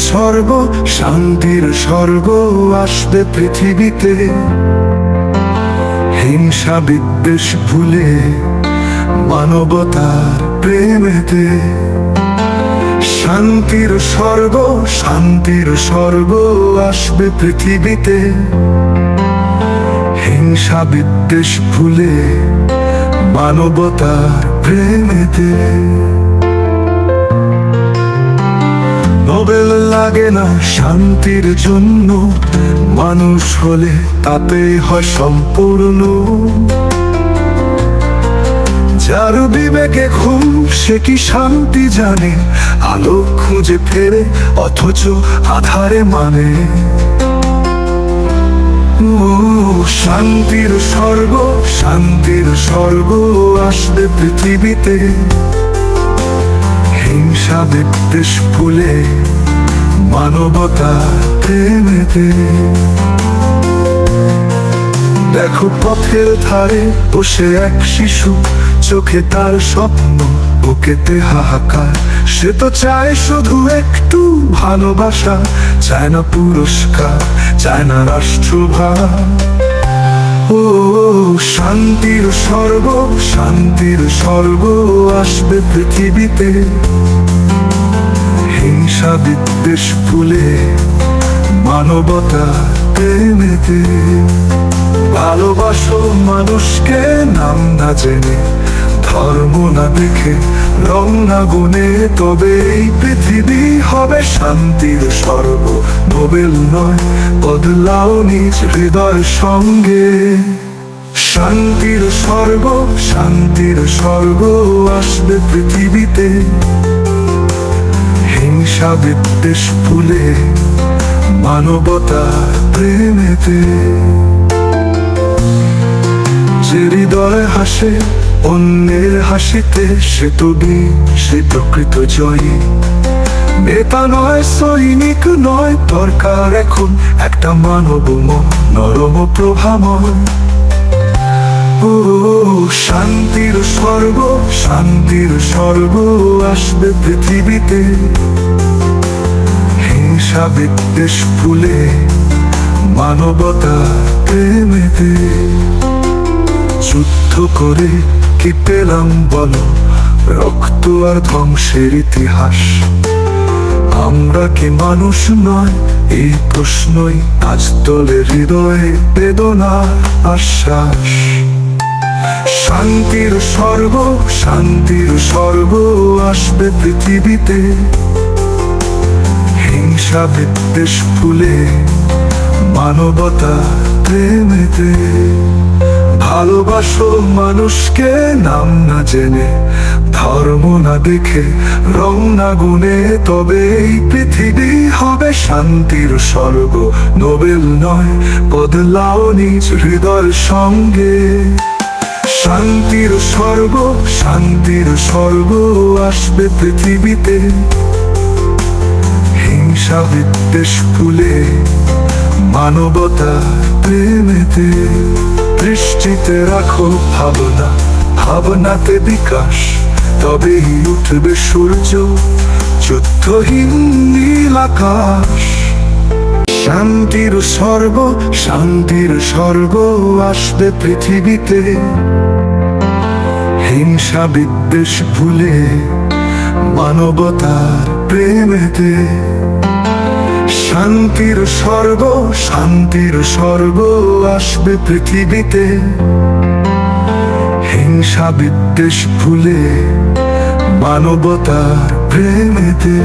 স্বর্গ, শান্তির স্বর্গ আসবে পৃথিবীতে। হিংসা বিদ্বেষ ভুলে মানবতার প্রেমেতে। শান্তির স্বর্গ, শান্তির স্বর্গ আসবে পৃথিবীতে। হিংসা বিদ্বেষ ভুলে মানবতার প্রেমেতে। নোবেল লাগে না শান্তির জন্য, মানুষ হলে তাতে হয় সম্পূর্ণ। যার বিবেকে ঘুম সে কি শান্তি জানে, আলো খুঁজে ফেরে অথচ আধারে মানে। ও শান্তির স্বর্গ, শান্তির স্বর্গ আসবে পৃথিবীতে। হিংসা বিদ্বেষ ভুলে মানবতা প্রেমেতে। দেখো পথের ধারে বসে এক শিশু, চোখে তার স্বপ্ন, বুকেতে হাহাকার। সে তো চায় শুধু একটু ভালোবাসা, চায় না পুরস্কার, চায় না রাষ্ট্রভার। ও শান্তির স্বর্গ, শান্তির স্বর্গ আসবে পৃথিবীতে। হিংসা বিদ্বেষ ভুলে মানবতা প্রেমেতে। ভালোবাসো মানুষকে নাম না জেনে, ধর্ম না দেখে, রং না গুনে, তবে এই পৃথিবী হবে শান্তির স্বর্গ। নোবেল নয়, বদলাও নিজ হৃদয়ের সঙ্গে। শান্তির স্বর্গ, শান্তির স্বর্গ আসবে পৃথিবীতে। হিংসা বিদ্বেষ ভুলে মানবতা প্রেমেতে। যে হৃদয় হাসে অন্যের হাসিতে, সে তো বীর, সে প্রকৃত জয়ী। নেতা নয়, সৈনিক নয়, দরকার এখন একটা মানব মন, নরম প্রভাময়। ও শান্তির স্বর্গ, শান্তির স্বর্গ আসবে পৃথিবীতে। হিংসা বিদ্বেষ ভুলে মানবতা প্রেমেতে। যুদ্ধ করে কি পেলাম বলো, রক্ত আর ধ্বংসের ইতিহাস। আমরা কি মানুষ নয়, এই প্রশ্নই আজ তোলে হৃদয়ে বেদনার আশ্বাস। শান্তির স্বর্গ, শান্তির স্বর্গ আসবে পৃথিবীতে। হিংসা বিদ্বেষ ভুলে মানবতা প্রেমেতে। ভালোবাসো মানুষকে নাম না জেনে, ধর্ম না দেখে, রং না গুনে, তবে এই পৃথিবী হবে শান্তির স্বর্গ। নোবেল নয়, বদলাও নিজ হৃদয়ের সঙ্গে। শান্তির স্বর্গ, শান্তির স্বর্গ আসবে পৃথিবীতে। হিংসা বিদ্বেষ ভুলে মানবতা প্রেমেতে। দৃষ্টিতে রাখো ভাবনা, ভাবনাতে বিকাশ, তবেই উঠবে সূর্য, যুদ্ধহীন নীল আকাশ। শান্তির স্বর্গ, শান্তির স্বর্গ আসবে পৃথিবীতে। হিংসা বিদ্বেষ ভুলে মানবতার প্রেমেতে। শান্তির স্বর্গ, শান্তির স্বর্গ আসবে পৃথিবীতে। হিংসা বিদ্বেষ ভুলে মানবতার প্রেমেতে।